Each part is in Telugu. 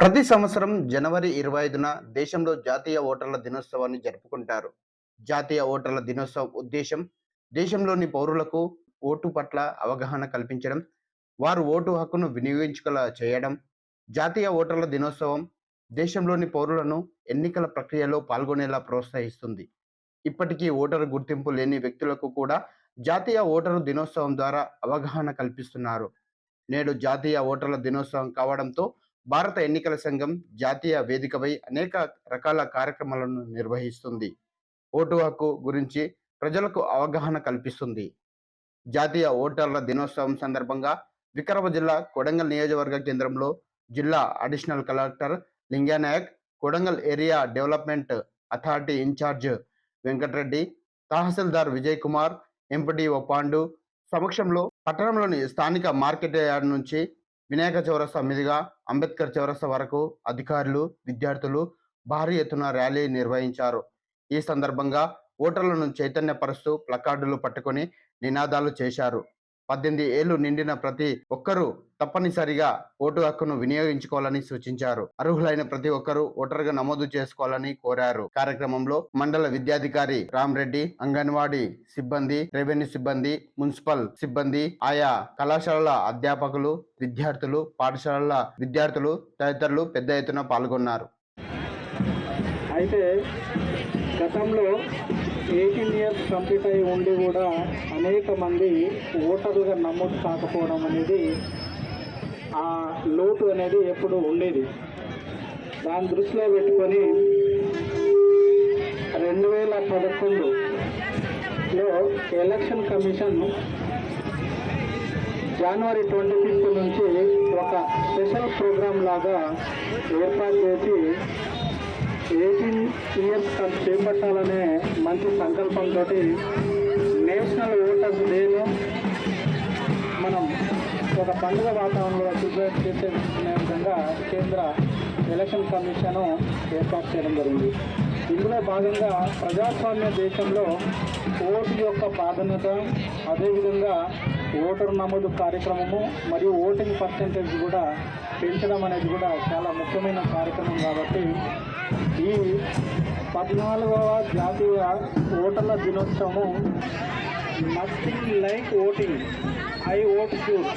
ప్రతి సంవత్సరం జనవరి 25న దేశంలో జాతీయ ఓటర్ల దినోత్సవాన్ని జరుపుకుంటారు. జాతీయ ఓటర్ల దినోత్సవం ఉద్దేశం దేశంలోని పౌరులకు ఓటు పట్ల అవగాహన కల్పించడం, వారు ఓటు హక్కును వినియోగించుకునేలా చేయడం. జాతీయ ఓటర్ల దినోత్సవం దేశంలోని పౌరులను ఎన్నికల ప్రక్రియలో పాల్గొనేలా ప్రోత్సహిస్తుంది. ఇప్పటికీ ఓటరు గుర్తింపు లేని వ్యక్తులకు కూడా జాతీయ ఓటరు దినోత్సవం ద్వారా అవగాహన కల్పిస్తున్నారు. నేడు జాతీయ ఓటర్ల దినోత్సవం కావడంతో భారత ఎన్నికల సంఘం జాతీయ వేదికపై అనేక రకాల కార్యక్రమాలను నిర్వహిస్తుంది. ఓటు హక్కు గురించి ప్రజలకు అవగాహన కల్పిస్తుంది. జాతీయ ఓటర్ల దినోత్సవం సందర్భంగా వికారాబాద్ జిల్లా కొడంగల్ నియోజకవర్గ కేంద్రంలో జిల్లా additional collector Linganayak, Kodangal area development authority incharge Venkatareddy, tahsildar Vijay Kumar, MPDO Pandu సమక్షంలో పట్టణంలోని స్థానిక మార్కెట్ యార్డ్ నుంచి వినాయక చౌరస్తా మీదుగా అంబేద్కర్ చౌరస్తా వరకు అధికారులు, విద్యార్థులు భారీ ఎత్తున ర్యాలీ నిర్వహించారు. ఈ సందర్భంగా ఓటర్లను చైతన్యపరుస్తూ ప్లకార్డులు పట్టుకొని నినాదాలు చేశారు. 18 ఏళ్లు నిండిన ప్రతి ఒక్కరూ తప్పనిసరిగా ఓటు హక్కును వినియోగించుకోవాలని సూచించారు. అర్హులైన ప్రతి ఒక్కరూ ఓటరుగా నమోదు చేసుకోవాలని కోరారు. కార్యక్రమంలో మండల విద్యాధికారి రామరెడ్డి, అంగన్వాడీ సిబ్బంది, రెవెన్యూ సిబ్బంది, మున్సిపల్ సిబ్బంది, ఆయా కళాశాలల అధ్యాపకులు, విద్యార్థులు, పాఠశాలల విద్యార్థులు తదితరులు పెద్ద ఎత్తున పాల్గొన్నారు. అయితే గతంలో 18 ఇయర్స్ కంప్లీట్ అయి ఉండి కూడా అనేక మంది ఓటర్లుగా నమోదు కాకపోవడం అనేది, ఆ లోటు అనేది ఎప్పుడు ఉండేది. దాన్ని దృష్టిలో పెట్టుకొని 2011లో ఎలక్షన్ కమిషన్ జనవరి 25 నుంచి ఒక స్పెషల్ ప్రోగ్రామ్ లాగా ఏర్పాటు చేసి 18 ఇయర్స్ చేపట్టాలనే మంచి సంకల్పంతో నేషనల్ ఓటర్స్ డేను మనం ఒక పండుగ వాతావరణంలో సెలబ్రేట్ చేసే విధంగా కేంద్ర ఎలక్షన్ కమిషన్ ఏర్పాటు చేయడం జరిగింది. ఇందులో భాగంగా ప్రజాస్వామ్య దేశంలో ఓటు యొక్క ప్రాధాన్యత, అదేవిధంగా ఓటరు నమోదు కార్యక్రమము మరియు ఓటింగ్ పర్సెంటేజ్ కూడా పెంచడం అనేది కూడా చాలా ముఖ్యమైన కార్యక్రమం. కాబట్టి ఈ 14వ జాతీయ ఓటర్ల దినోత్సవము nothing like voting, I vote sure,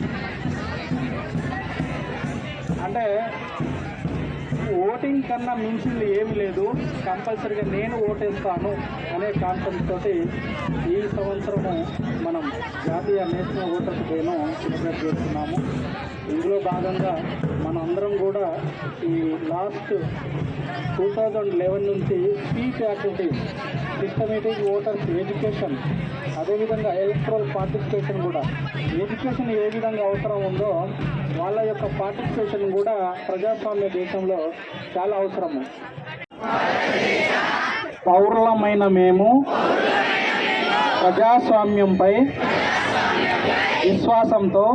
అంటే ఓటింగ్ కన్నా మించింది ఏమి లేదు, కంపల్సరీగా నేను ఓటేస్తాను అనే కాన్సెప్ట్ తోటి ఈ సంవత్సరము మనం జాతీయ నేషనల్ ఓటర్స్ డేను సెలబ్రేట్ చేస్తున్నాము. ఇందులో భాగంగా మన అందరం కూడా ఈ లాస్ట్ 2011 నుంచి speech activities, systematic voters education, అదేవిధంగా ఎలక్ట్రల్ పార్టిసిపేషన్ కూడా, ఎడ్యుకేషన్ ఏ విధంగా అవసరం ఉందో వాళ్ళ యొక్క పార్టిసిపేషన్ కూడా ప్రజాస్వామ్య దేశంలో చాలా అవసరము. పౌరులమైన మేము ప్రజాస్వామ్యంపై విశ్వాసంతో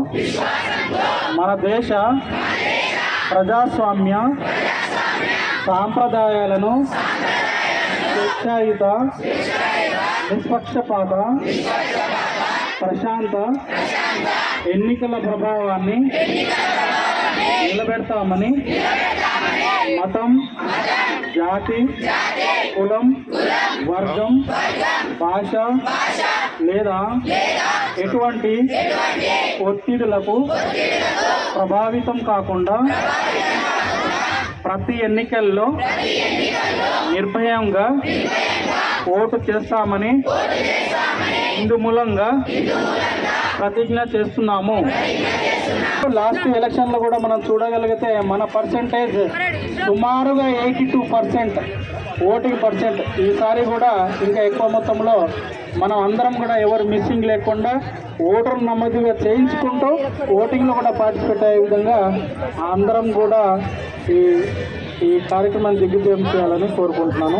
మన దేశ ప్రజాస్వామ్య సాంప్రదాయాలను స్వేచ్ఛాయుత, నిష్పక్షపాత, ప్రశాంత ఎన్నికల ప్రభావాన్ని నిలబెడతామని మతం, జాతి, కులం, వర్గం, భాష లేదా ఎటువంటి ఒత్తిడులకు ప్రభావితం కాకుండా ప్రతి ఎన్నికల్లో నిర్భయంగా ఓటు చేస్తామని ఇందు మూలంగా ప్రతిజ్ఞ చేస్తున్నాము. లాస్ట్ ఎలక్షన్లో కూడా మనం చూడగలిగితే మన పర్సెంటేజ్ సుమారుగా 82% ఓటింగ్ పర్సెంట్. ఈసారి కూడా ఇంకా ఎక్కువ మొత్తంలో మనం అందరం కూడా ఎవరు మిస్సింగ్ లేకుండా ఓటర్ నమోదుగా చేయించుకుంటూ ఓటింగ్లో కూడా పార్టిసిపేట్ అయ్యే విధంగా అందరం కూడా ఈ కార్యక్రమాన్ని దిగ్విజయం చేయాలని కోరుకుంటున్నాను.